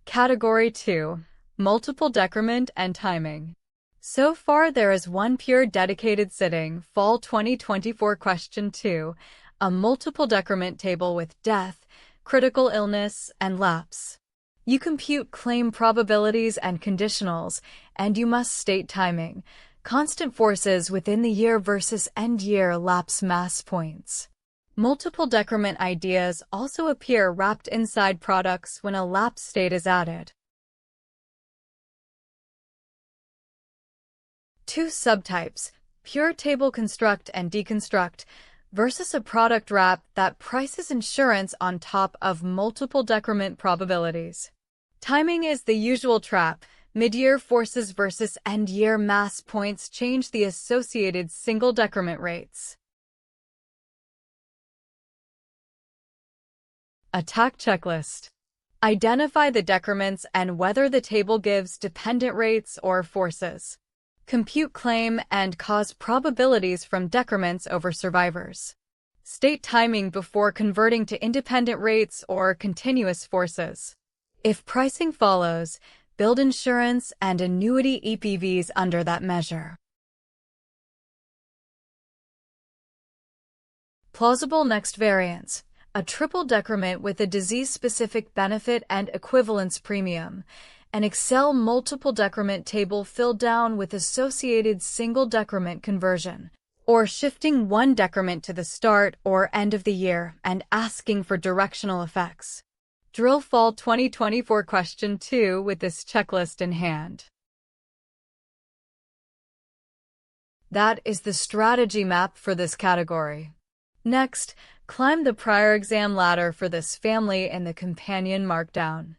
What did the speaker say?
Category 2. Multiple decrement and timing. So far there is one pure dedicated sitting, Fall 2024 Question 2, a multiple decrement table with death, critical illness, and lapse. You compute claim probabilities and conditionals, and you must state timing, constant forces within the year versus end-year lapse mass points. Multiple decrement ideas also appear wrapped inside products when a lapse state is added. 2 subtypes, pure table construct and deconstruct, versus a product wrap that prices insurance on top of multiple decrement probabilities. Timing is the usual trap. Mid-year forces versus end-year mass points change the associated single decrement rates. Attack checklist. Identify the decrements and whether the table gives dependent rates or forces. Compute claim and cause probabilities from decrements over survivors. State timing before converting to independent rates or continuous forces. If pricing follows, build insurance and annuity EPVs under that measure. Plausible next variance. A triple decrement with a disease-specific benefit and equivalence premium. An Excel multiple decrement table filled down with associated single decrement conversion. Or shifting one decrement to the start or end of the year and asking for directional effects. Drill Fall 2024 Question 2 with this checklist in hand. That is the strategy map for this category. Next, climb the prior exam ladder for this family in the companion markdown.